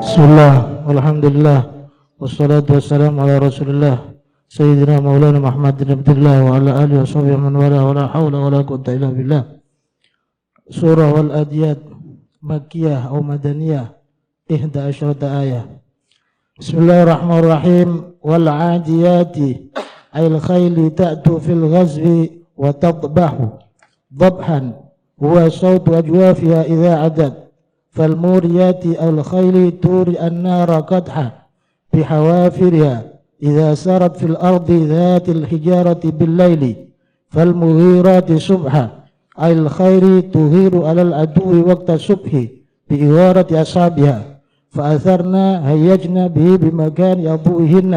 Bismillah, alhamdulillah, wassalatu wassalamu ala rasulillah Sayyidina Maulana Muhammad bin Abdullah wa ala alihi wa sahbihi man wala wa la hawla wa la quwwata illa billah. Surah Wal-Adiyat Makkiyah atau Madaniyah 11 ayat. Bismillahirrahmanirrahim. Wal-adiyati ayil khayli ta'tu fil ghazwi wa tadbahu dhabhan huwa sawtu ajwafiha idha adad فالموريات الخيل توري النار قدحا بحوافرها إذا سرت في الأرض ذات الحجارة بالليل فالمغيرات صبحا أي الخير تغير على العدو وقت الصبح بإغارة أصحابها فأثرنا هيجنا به بمكان أضوئهن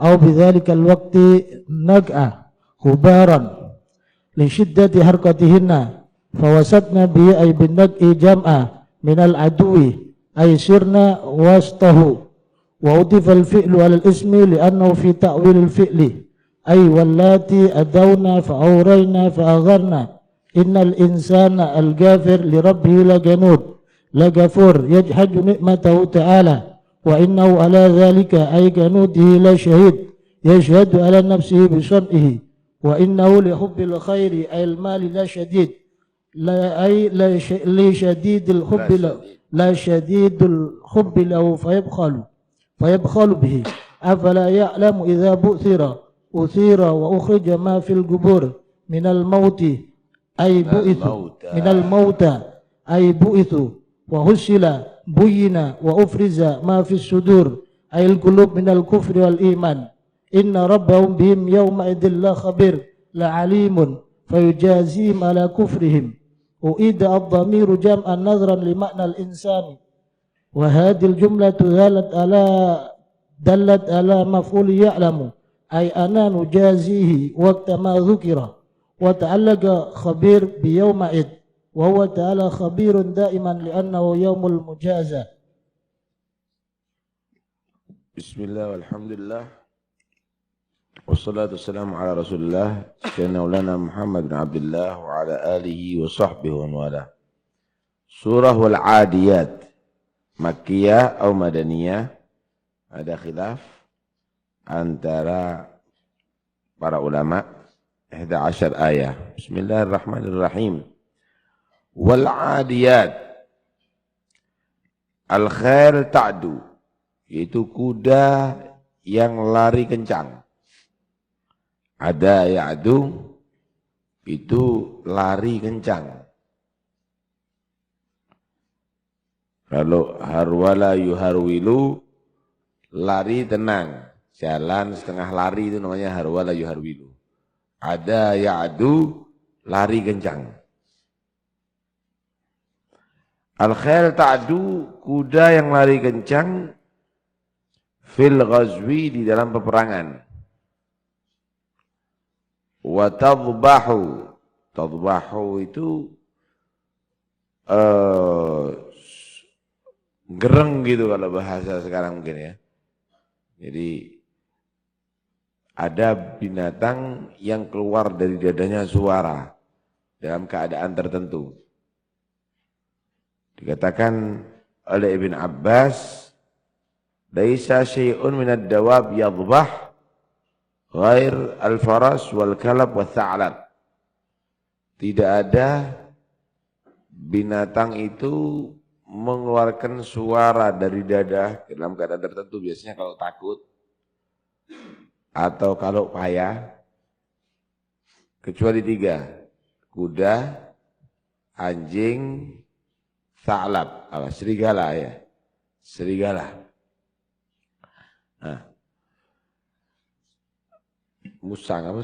أو بذلك الوقت نقع غبارا لشدة حركتهن فوسطنا به أي بالنقع جمعا من العدو أي سرنا وسطه وأضيف الفعل على الاسم لأنه في تأويل الفعل أي واللاتي أدونا فأورينا فأغرنا إن الإنسان الغافر لربه لجنود لغفور يجحد نعمته تعالى وإنه على ذلك أي جنوده لشهيد يشهد على نفسه بصنعه وإنه لحب الخير أي المال لشديد لا شديد الحب له فيبخل به أفلا يعلم إذا أثير وأخرج ما في القبور من الموت أي بؤثوا وهسل بين وأفرز ما في الصدور أي القلوب من الكفر والإيمان إن ربهم بهم يومئذ لا خبير لعليم فيجازيهم على كفرهم أؤيد الضمير جمعا نظرا لمعنى الإنسان وهذه الجملة دلت على مفعول يعلم أي أنا نجازيه وقت ما ذكر وتعلق خبير بيومئذ وهو تعالى خبير دائما لأنه يوم المجازة. بسم الله والحمد لله والصلاة والسلام على رسول الله سيدنا مولانا محمد بن عبد الله وعلى آله وصحبه ومن والاه. Surah Wal-Adiyat Makkiyah atau Madaniyah, ada khilaf antara para ulama. 11 ayat. Bismillahirrahmanirrahim. Wal-Adiyat al-khair ta'du, yaitu kuda yang lari kencang. Ada ya'du, itu lari kencang. Kalau harwala yuharwilu, lari tenang. Jalan setengah lari itu namanya harwala yuharwilu. Ada ya'du, lari kencang. Al-khail ta'du, kuda yang lari kencang. Fil ghazwi, di dalam peperangan. Wa tadbahu, tadbahu itu gereng gitu kalau bahasa sekarang mungkin ya. Jadi ada binatang yang keluar dari dadanya suara dalam keadaan tertentu. Dikatakan oleh Ibn Abbas, laisa syai'un minad dawab yadbah ghair al-faras wal kalab wa tha'lab. Tidak ada binatang itu mengeluarkan suara dari dada dalam keadaan tertentu, biasanya kalau takut atau kalau payah, kecuali 3, kuda, anjing, tha'lab, serigala ya, serigala. Nah, musang apa?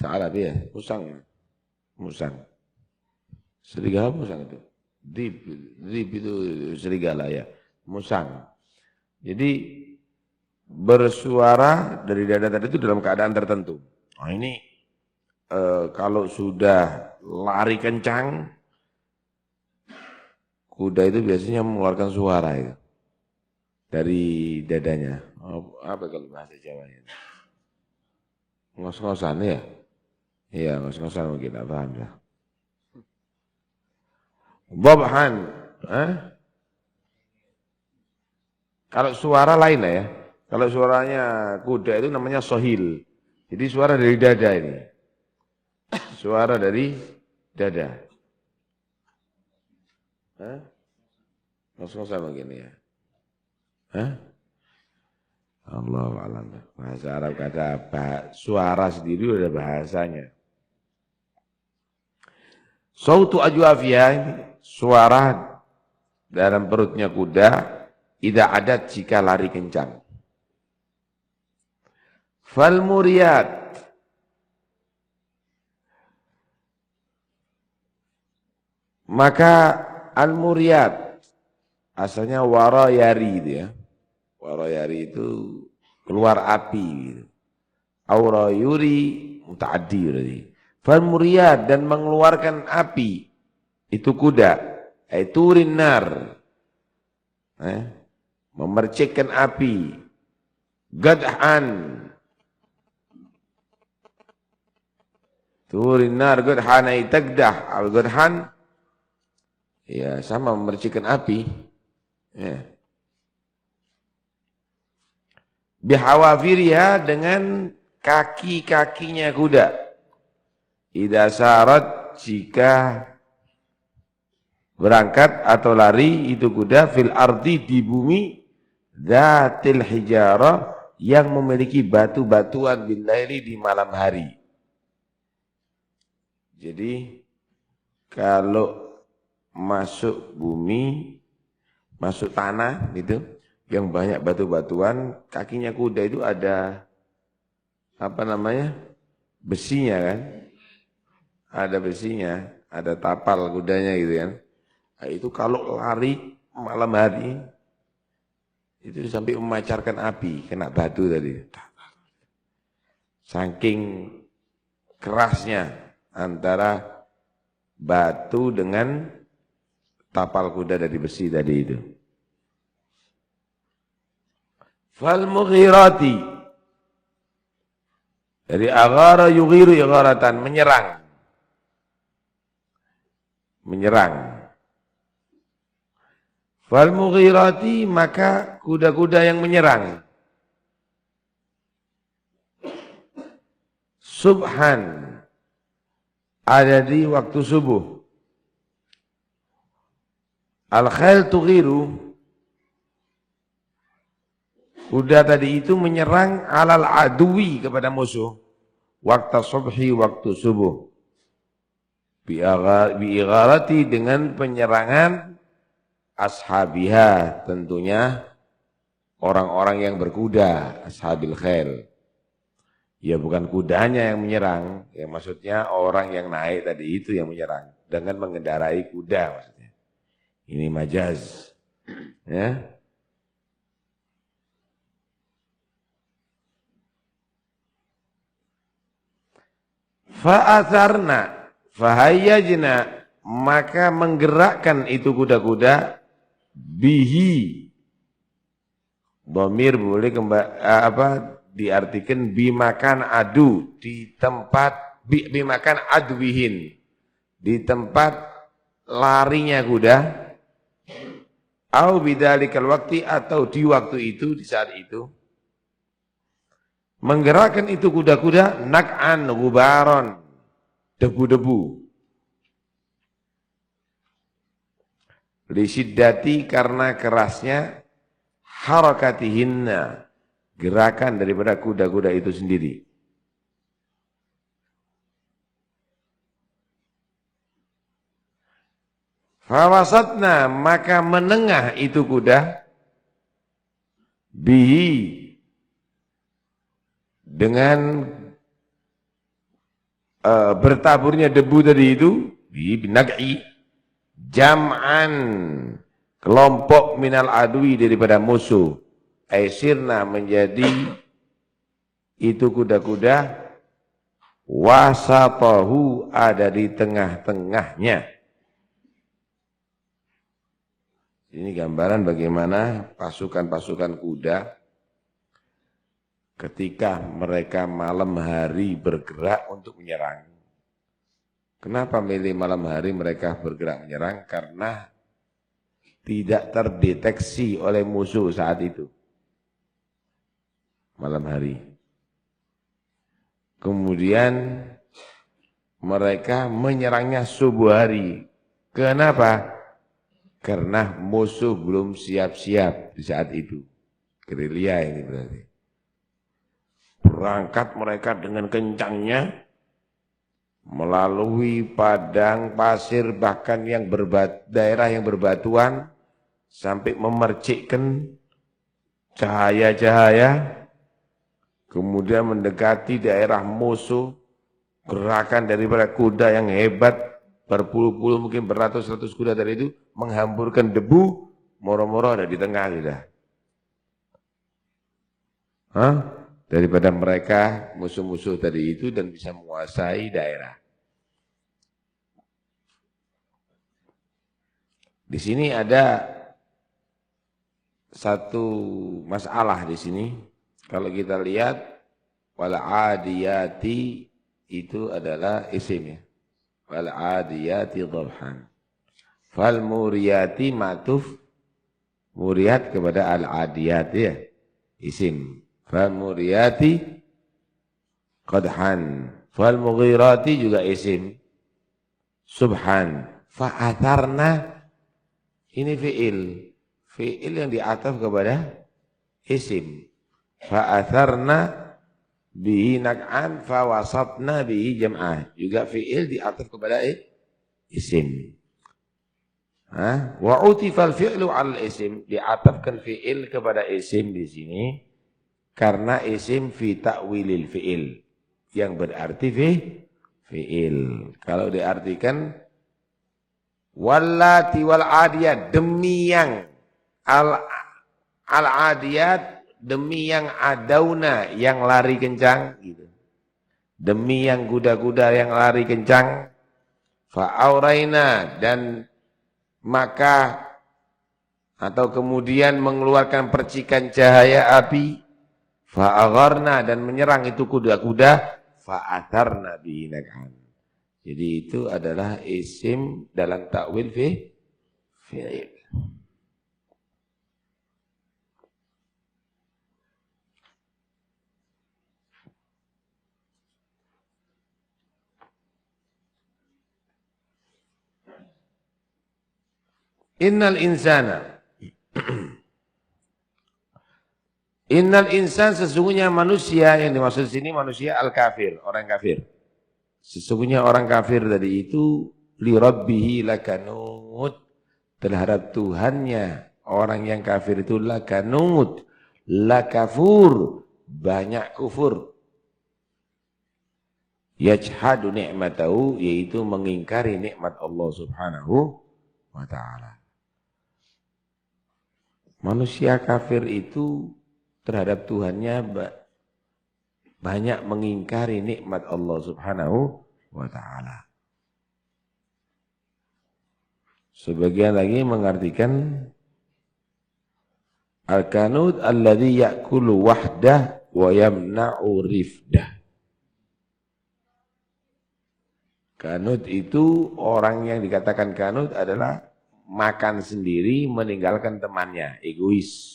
Tha'lab ya, musang. Serigala musang itu. Dib itu serigala ya, musang. Jadi bersuara dari dada tadi itu dalam keadaan tertentu. Nah ini kalau sudah lari kencang, kuda itu biasanya mengeluarkan suara itu dari dadanya. Apa kalau bahasa Jawanya? Ngos-ngosan ya? Iya, ngos-ngosan mungkin, paham ya. Dhabhan, Kalau suara lain lah ya. Kalau suaranya kuda itu namanya sohil. Jadi suara dari dada ini. Suara dari dada. Hah? Ngos-ngosan begini ya. Hah? Allah alam. Bahasa Arab kata suara sendiri udah bahasanya. Sautu ajwafiyah ini suara dalam perutnya kuda tidak ada jika lari kencang. Fal muriyat maka al muriyat asalnya warayari itu ya. Warayari itu keluar api gitu. Aurayuri mutaaddi berarti. Fal muriyat dan mengeluarkan api itu kuda. Turin nar. Memercikkan api. Gadhan. Turin nar gadhan ay tagdah. Al-gadhan ya sama memercikkan api. Ya. Bihawafiriha dengan kaki-kakinya kuda. Idza sarat jika berangkat atau lari itu kuda fil ardi di bumi dzatil hijarah yang memiliki batu-batuan bil laili di malam hari. Jadi kalau masuk bumi, masuk tanah gitu yang banyak batu-batuan, kakinya kuda itu ada apa namanya? Besinya kan? Ada besinya, ada tapal kudanya gitu kan. Nah, itu kalau lari malam hari itu sampai memancarkan api, kena batu tadi. Saking kerasnya antara batu dengan tapal kuda dari besi tadi itu. Fal mughirati dari aghara yughiru igharatan menyerang. Fal mughirati maka kuda-kuda yang menyerang. Subhan ada di waktu subuh. Al-khail tughiru kuda tadi itu menyerang alal adui kepada musuh. Waktu subhi waktu subuh. Bi'igharati dengan penyerangan ashabiha tentunya orang-orang yang berkuda, ashabil khail. Ya bukan kudanya yang menyerang, ya maksudnya orang yang naik tadi itu yang menyerang dengan mengendarai kuda maksudnya. Ini majaz. Ya. Fa'atharna fahayyajna maka menggerakkan itu kuda-kuda bihi. Dhamir boleh diartikan bimakan adu di tempat bimakan adwihin di tempat larinya kuda. Au bidzalikal waqti atau di waktu itu di saat itu. Menggerakkan itu kuda-kuda nak'an gubaron debu-debu. Lisiddati karena kerasnya harakatihinna gerakan daripada kuda-kuda itu sendiri. Fawasatna maka menengah itu kuda bihi dengan bertaburnya debu tadi itu binag'i jam'an kelompok minal adwi daripada musuh aisirna menjadi itu kuda-kuda wasatahu ada di tengah-tengahnya. Ini gambaran bagaimana pasukan-pasukan kuda ketika mereka malam hari bergerak untuk menyerang. Kenapa milih malam hari mereka bergerak menyerang? Karena tidak terdeteksi oleh musuh saat itu. Malam hari. Kemudian mereka menyerangnya subuh hari. Kenapa? Karena musuh belum siap-siap di saat itu. Gerilya ini berarti. Berangkat mereka dengan kencangnya melalui padang pasir, bahkan yang daerah yang berbatuan, sampai memercikkan cahaya-cahaya, kemudian mendekati daerah musuh, gerakan daripada kuda yang hebat, berpuluh-puluh mungkin beratus-ratus kuda dari itu, menghamburkan debu, moro-moro ada di tengah sudah. Daripada mereka musuh-musuh tadi itu dan bisa menguasai daerah. Di sini ada satu masalah di sini. Kalau kita lihat wal adiyati itu adalah isim ya. Wal adiyati dhabhan. Fal muriyati matuf, muriyat kepada al adiyat ya. Isim. Fal muriyati qadhan. Fal mughirati juga isim. Subhan. Fa'atharna ini fi'il. Fi'il yang diataf kepada isim. Fa'atharna bihi nak'an fawasatna bihi jam'ah. Juga fi'il diataf kepada isim. Wa utifal fi'lu al isim. Diatafkan fi'il kepada isim di sini. Karena isim fi ta'wilil fi'il. Yang berarti fi'il. Kalau diartikan wallati wal adiyat, demi yang al-adiyat, demi yang adauna, yang lari kencang gitu. Demi yang kuda-kuda yang lari kencang, fa'auraina, dan maka atau kemudian mengeluarkan percikan cahaya api, fa'agharna, dan menyerang itu kuda-kuda, fa'atharna bihi nak'an. Jadi itu adalah isim dalam ta'wil fi'il. Innal insana Innal insan, sesungguhnya manusia, yang dimaksud sini manusia al-kafir, orang kafir. Sesungguhnya orang kafir tadi itu li rabbihi lakanut, terhadap Tuhannya. Orang yang kafir itu lakanut, lakafur, banyak kufur. Yajhadu ni'matahu, yaitu mengingkari nikmat Allah Subhanahu wa ta'ala. Manusia kafir itu terhadap Tuhannya banyak mengingkari nikmat Allah Subhanahu wa ta'ala. Sebagian lagi mengartikan al-kanud alladhi ya'kulu wahdah wa yamna'u rifdah. Kanud itu, orang yang dikatakan kanud adalah makan sendiri, meninggalkan temannya, egois.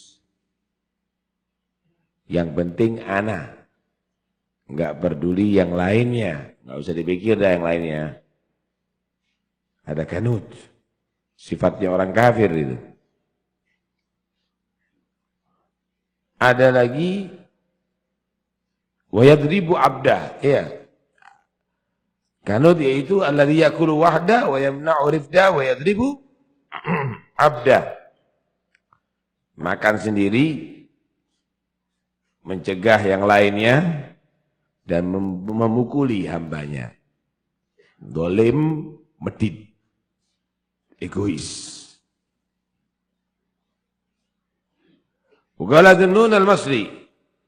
Yang penting ana, enggak peduli yang lainnya, enggak usah dipikir dah yang lainnya. Ada kanud, sifatnya orang kafir itu. Ada lagi wa yadribu abdah, ya. Kanud yaitu alladhi yakulu wahda wa yamna'u rifda wa yadribu abdah. Makan sendiri, mencegah yang lainnya, dan memukuli hambanya. Dolim, medit, egois. Qala Dhunnun al-Masri,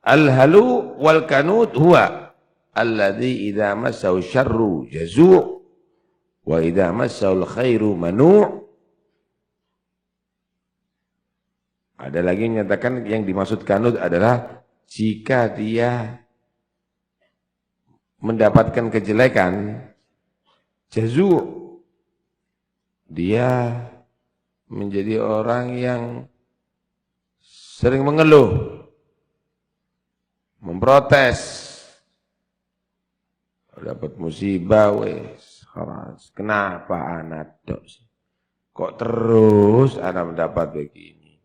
al-halu wal kanud huwa alladhi idza massahu syarru jazu' wa idza massahu al-khairu manu'. Ada lagi yang menyatakan yang dimaksud kanud adalah jika dia mendapatkan kejelekan, jazu', dia menjadi orang yang sering mengeluh, memprotes. Dapat musibah, wes, kenapa anak dok sih? Kok terus anak mendapat begini?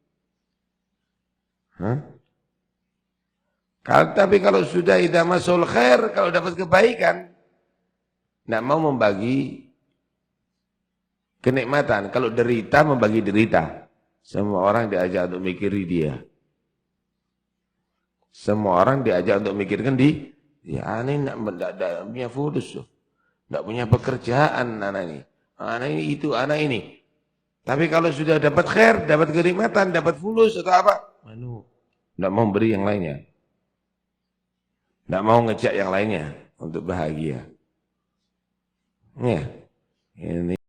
Tapi kalau sudah idza masul khair, kalau dapat kebaikan, tidak mau membagi kenikmatan. Kalau derita, membagi derita. Semua orang diajak untuk mikiri dia. Semua orang diajak untuk mikirkan dia. Anak ini tidak punya fulus. Tidak punya pekerjaan anak ini. Anak ini itu, anak ini. Tapi kalau sudah dapat khair, dapat kenikmatan, dapat fulus atau apa? Tidak mau beri yang lainnya. Tidak mau ngejak yang lainnya untuk bahagia. Ya, ini